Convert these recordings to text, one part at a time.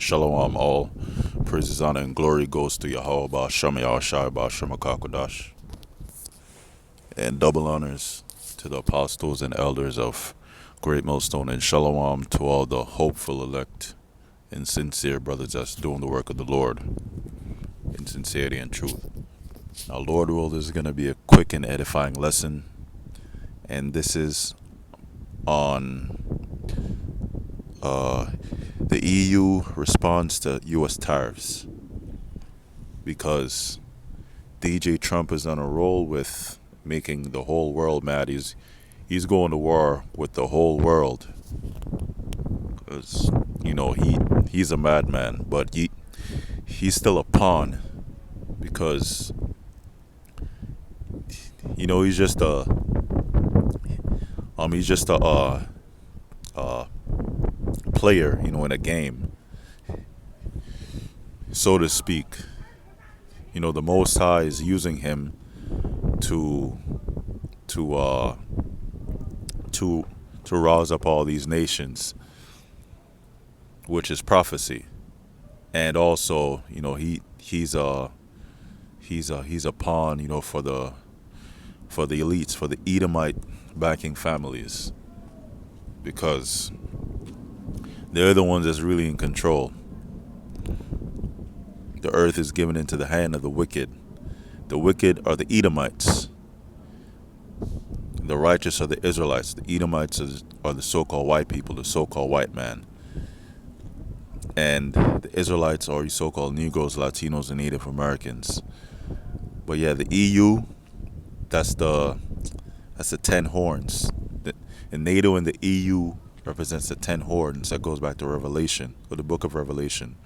Shalom all. Praises, honor, and glory goes to Yahweh Ba'Shem Yahushai Ba'Shem HaKakodash. And double honors to the apostles and elders of Great Millstone. And shalom to all the hopeful elect and sincere brothers that's doing the work of the Lord in sincerity and truth. Now, Lord will, this is going to be a quick and edifying lesson. And this is on the EU response to U.S. tariffs, because DJ Trump is on a roll with making the whole world mad. He's going to war with the whole world, because he's a madman, but he's still a pawn, because he's just a player, in a game, so to speak. The Most High is using him to rouse up all these nations, which is prophecy. And also, he's a pawn, for the elites, for the Edomite backing families, because they're the ones that's really in control. The earth is given into the hand of the wicked. The wicked are the Edomites. The righteous are the Israelites. The Edomites are the so-called white people, the so-called white man. And the Israelites are so-called Negroes, Latinos, and Native Americans. But yeah, the EU, that's the 10 horns. The NATO and the EU represents the 10 horns. That goes back to Revelation, or the book of Revelation,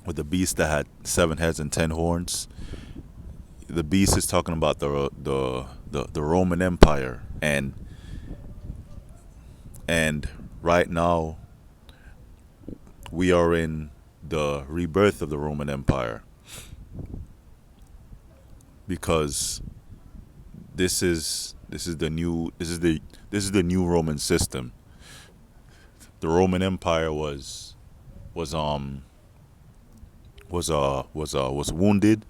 with the beast that had 7 heads and 10 horns. The beast is talking about the Roman Empire, and right now we are in the rebirth of the Roman Empire, because this is the new Roman system. The Roman Empire was wounded.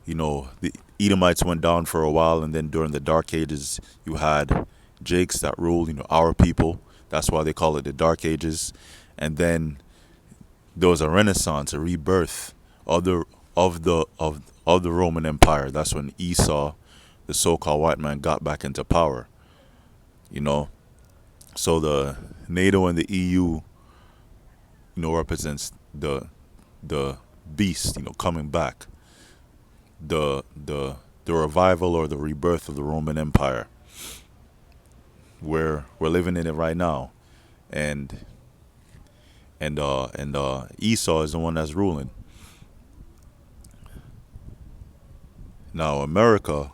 The Edomites went down for a while, and then during the Dark Ages, you had Jakes that ruled, our people. That's why they call it the Dark Ages. And then there was a renaissance, a rebirth of the Roman Empire. That's when Esau, the so-called white man, got back into power. So the NATO and the EU, represents the beast, coming back. The revival or the rebirth of the Roman Empire. We're living in it right now, and Esau is the one that's ruling. Now America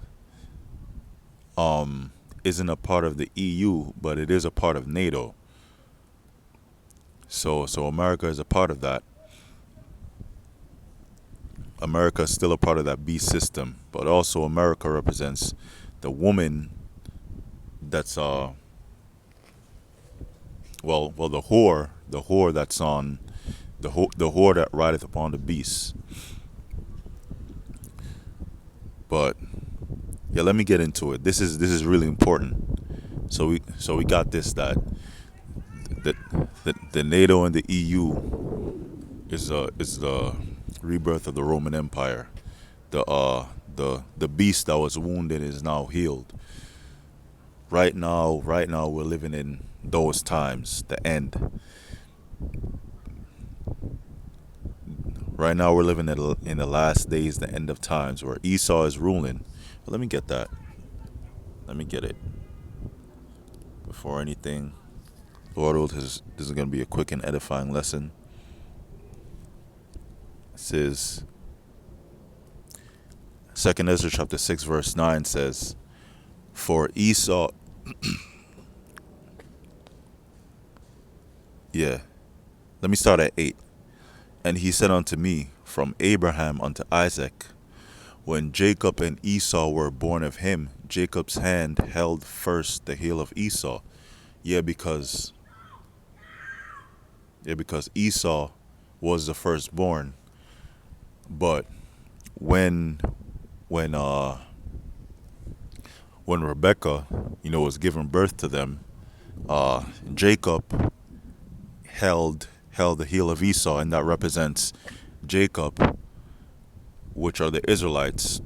isn't a part of the EU, but it is a part of NATO. So America is a part of that. America is still a part of that beast system, but also America represents the woman that's the whore that's on the whore that rideth upon the beast. But yeah, let me get into it. This is really important. So we got this, that the NATO and the EU is the rebirth of the Roman Empire. The beast that was wounded is now healed. Right now we're living in those times, the end. Right now we're living in the last days, the end of times, where Esau is ruling. But let me get that. Let me get it. Before anything, Lord, this is going to be a quick and edifying lesson. It says, 2nd Ezra chapter 6 verse 9 says, for Esau, yeah, let me start at 8. And he said unto me, from Abraham unto Isaac, when Jacob and Esau were born of him, Jacob's hand held first the heel of Esau. Because Esau was the firstborn. But when when uh when Rebecca, was giving birth to them, Jacob held the heel of Esau, and that represents Jacob, which are the Israelites,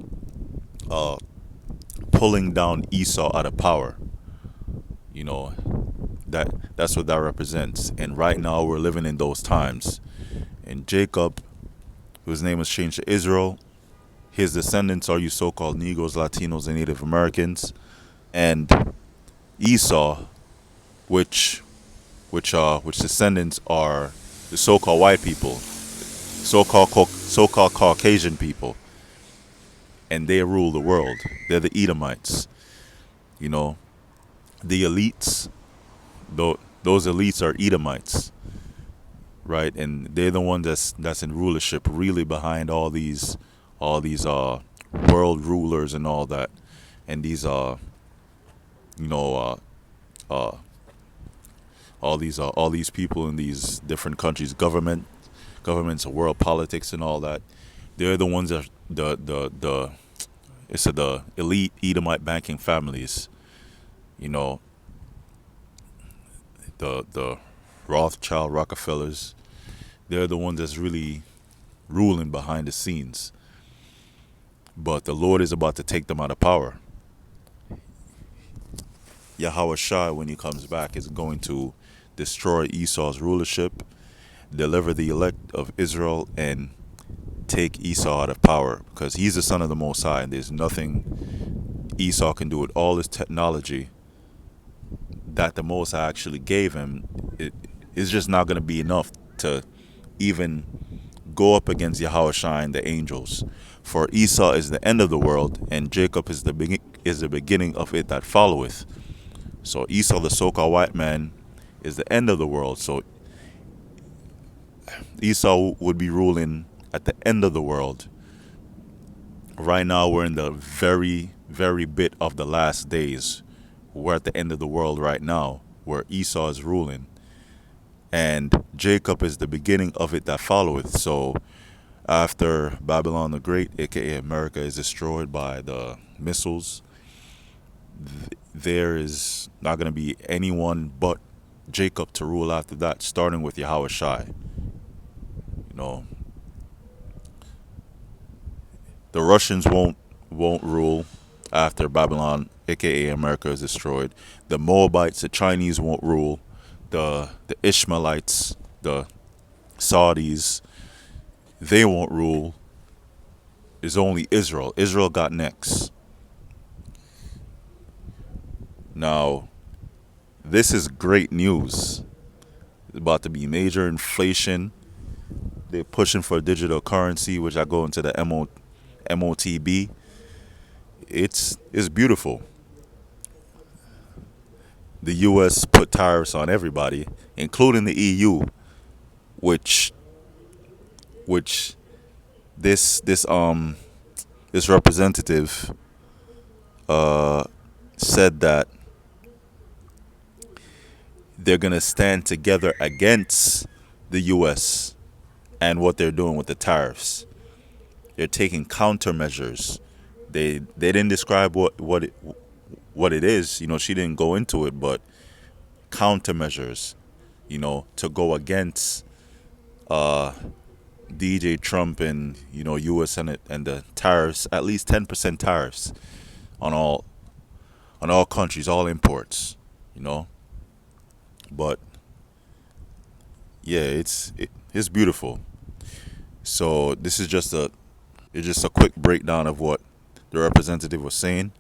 uh, pulling down Esau out of power. You know that's what that represents. And right now we're living in those times. And Jacob, whose name was changed to Israel, his descendants are you so-called Negroes, Latinos, and Native Americans. And Esau, which which descendants are the so-called white people, so-called Caucasian people, and they rule the world. They're the Edomites. You know, the elites. Those elites are Edomites, right? And they're the ones that's in rulership, really behind all these world rulers and all that, and these you know uh all these people in these different countries, governments, world politics, and all that. They're the ones that the it's the elite Edomite banking families. You know, the Rothschild Rockefellers. They're the ones that's really ruling behind the scenes. But the Lord is about to take them out of power. Yahweh Shai, when he comes back, is going to destroy Esau's rulership, deliver the elect of Israel, and take Esau out of power, because he's the son of the Most High, and there's nothing Esau can do with all his technology that the Most High actually gave him. It's just not going to be enough to even go up against Yahweh Shai and the angels. For Esau is the end of the world, and Jacob is the beginning of it that followeth. So Esau, the so-called white man, is the end of the world. So Esau would be ruling at the end of the world. Right now, we're in the very, very bit of the last days. We're at the end of the world right now, where Esau is ruling. And Jacob is the beginning of it that followeth. So after Babylon the Great, aka America, is destroyed by the missiles, there is not going to be anyone but Jacob to rule after that, starting with Yahweh Shai. You know, the Russians won't rule after Babylon, aka America, is destroyed. The Moabites, the Chinese won't rule. The Ishmaelites, the Saudis, they won't rule. It's only Israel. Israel got next. Now, this is great news. It's about to be major inflation. They're pushing for digital currency, which I go into the MOTB. It's beautiful. The U.S. put tariffs on everybody, including the EU, which this representative said that they're gonna stand together against the U.S. and what they're doing with the tariffs. They're taking countermeasures. They didn't describe what it is. You know, she didn't go into it, but countermeasures. You know, to go against DJ Trump and U.S. Senate and the tariffs, at least 10% tariffs on all countries, all imports. You know, but yeah, it's beautiful. So this is just a quick breakdown of what the representative was saying.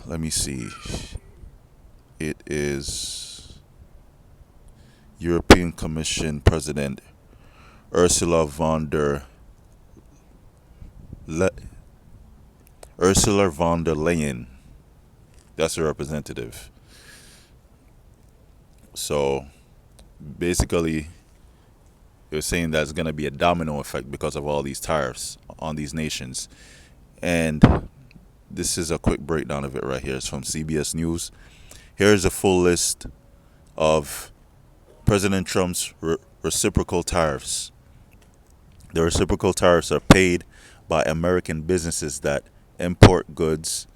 Let me see. It is European Commission President Ursula von der Leyen. That's the representative. So basically, it was saying that it's going to be a domino effect because of all these tariffs on these nations. And this is a quick breakdown of it right here. It's from CBS News. Here's a full list of President Trump's reciprocal tariffs. The reciprocal tariffs are paid by American businesses that import goods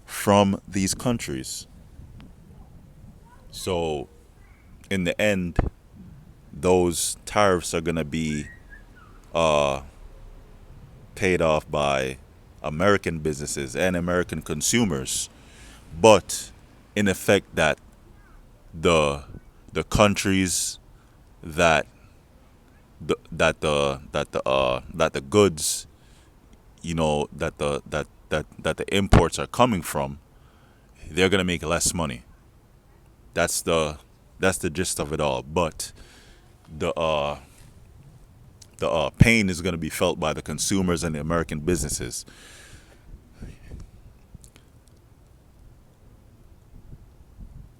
from these countries. So, in the end, those tariffs are going to be uh, paid off by American businesses and American consumers, but in effect, that the the countries that that the goods, that the imports are coming from, they're gonna make less money. That's the gist of it all. But the pain is gonna be felt by the consumers and the American businesses.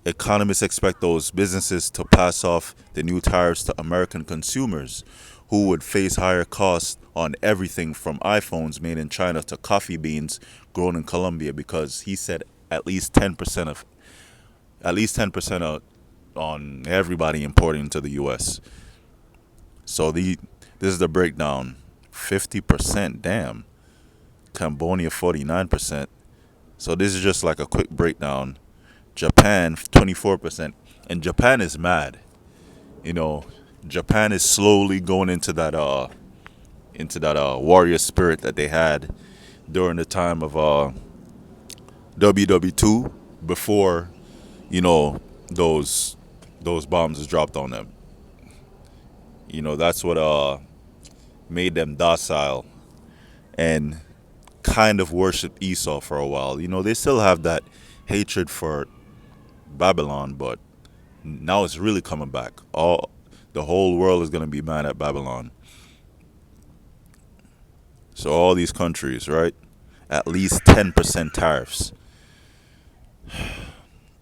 Economists expect those businesses to pass off the new tariffs to American consumers, who would face higher costs on everything from iPhones made in China to coffee beans grown in Colombia, because he said at least 10% of, on everybody importing to the US. So this is the breakdown. 50%, damn. Cambodia 49%. So this is just like a quick breakdown. Japan 24%, and Japan is mad. You know, Japan is slowly going into that warrior spirit that they had during the time of WW2, before you know those those bombs was dropped on them. That's what made them docile and kind of worship Esau for a while. They still have that hatred for Babylon, but now it's really coming back. The whole world is going to be mad at Babylon. So all these countries, right? At least 10% tariffs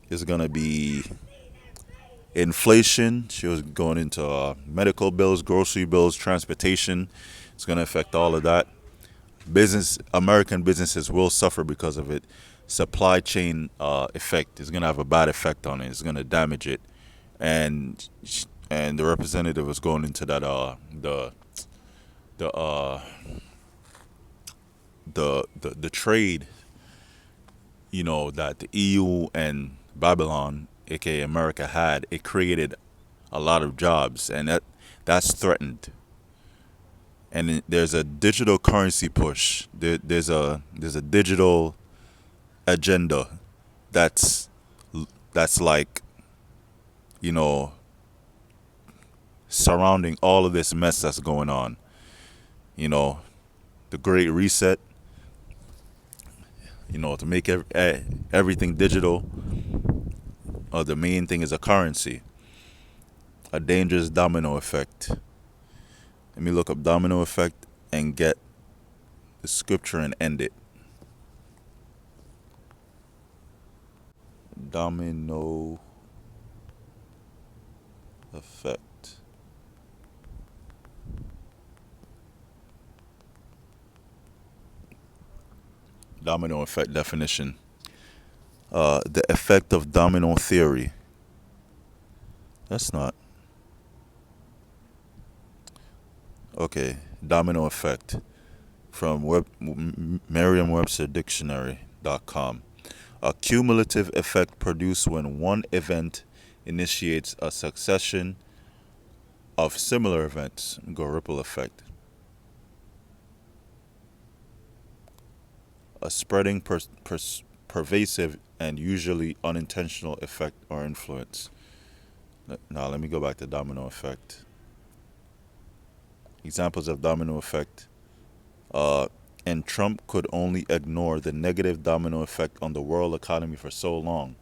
is going to be inflation. She was going into medical bills, grocery bills, transportation. It's going to affect all of that. American businesses will suffer because of it. Supply chain effect is going to have a bad effect on it. It's going to damage it, and the representative was going into that the the trade, that the EU and Babylon, aka America, had. It created a lot of jobs, and that's threatened. And there's a digital currency push. There's a digital agenda that's like, you know surrounding all of this mess that's going on. The Great Reset. To make everything digital. The main thing is a currency. A dangerous domino effect. Let me look up domino effect and get the scripture and end it. Domino effect. Domino effect definition. The effect of domino theory. That's not. Okay. Domino effect from Merriam-Webster Dictionary.com. A cumulative effect produced when one event initiates a succession of similar events. Go ripple effect. A spreading, pervasive, and usually unintentional effect or influence. Now, let me go back to domino effect. Examples of domino effect. And Trump could only ignore the negative domino effect on the world economy for so long.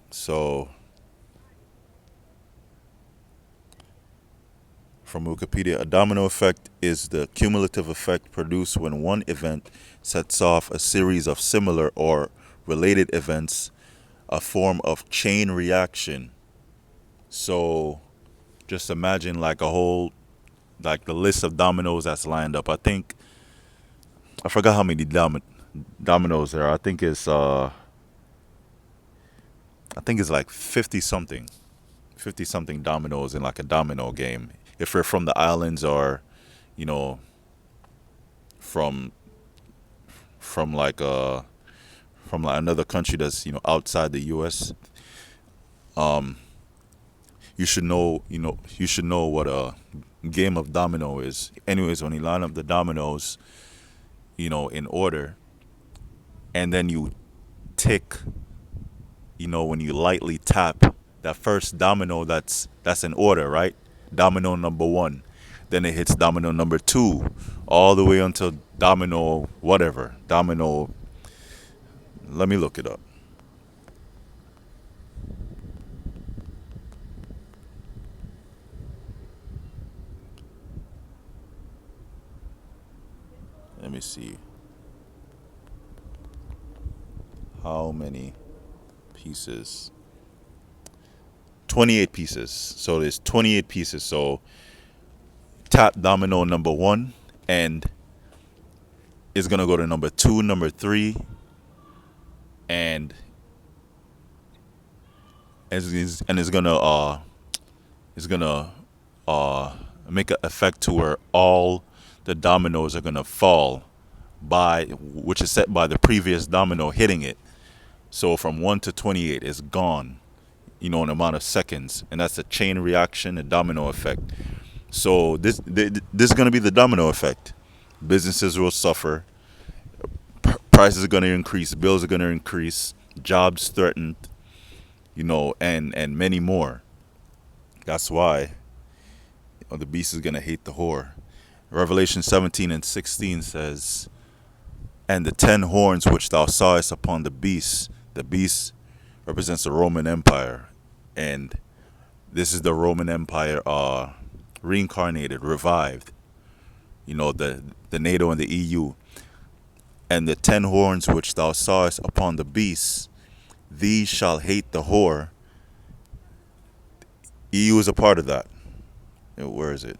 So, from Wikipedia, a domino effect is the cumulative effect produced when one event sets off a series of similar or related events, a form of chain reaction. So, just imagine like the list of dominoes that's lined up. I forgot how many dominoes there are. I think it's like 50 something. 50 something dominoes in like a domino game. If you're from the islands or, you know, from from like uh from like another country that's, outside the US, um you should know what a game of domino is. Anyways, when you line up the dominoes, in order, and then you tick, when you lightly tap that first domino that's in order, right? Domino number one. Then it hits domino number two, all the way until domino whatever. Domino, let me look it up. Let me see. How many pieces? 28 pieces. So there's 28 pieces. So tap domino number one, and it's gonna go to number two, number three, and it's gonna make an effect to where all the dominoes are gonna fall by which is set by the previous domino hitting it. So from 1 to 28 is gone, in an amount of seconds, and that's a chain reaction, a domino effect. So this is going to be the domino effect. Businesses will suffer, prices are going to increase, bills are going to increase, jobs threatened, and many more. That's why the beast is going to hate the whore. Revelation 17 and 16 says, "And the 10 horns which thou sawest upon the beast represents the Roman Empire." And this is the Roman Empire reincarnated, revived. The NATO and the EU. "And the 10 horns which thou sawest upon the beast, these shall hate the whore." EU is a part of that. Where is it?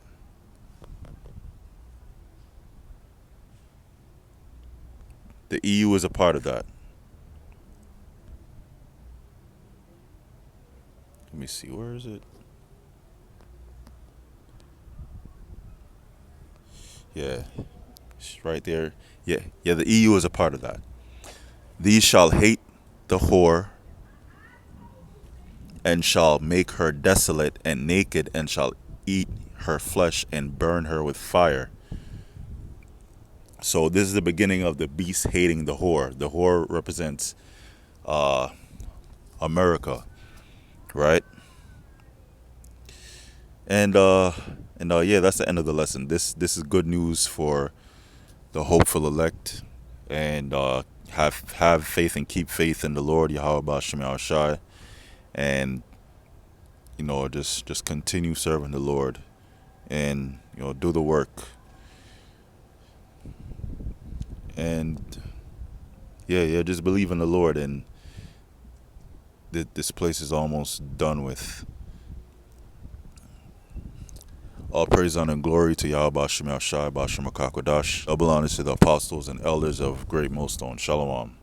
The EU is a part of that. Let me see. Where is it? Yeah, it's right there. Yeah. The EU is a part of that. "These shall hate the whore, and shall make her desolate and naked, and shall eat her flesh and burn her with fire." So this is the beginning of the beast hating the whore. The whore represents America, right? And yeah, that's the end of the lesson. This is good news for the hopeful elect, and have faith and keep faith in the Lord Yahweh Bashem Yahushai, and just continue serving the Lord, and do the work, and yeah, just believe in the Lord, and this place is almost done with. All praise, honor, and glory to Yahweh Bashem Yahushai Bashem Akakodash. Double honors to the apostles and elders of Great Millstone. Shalom.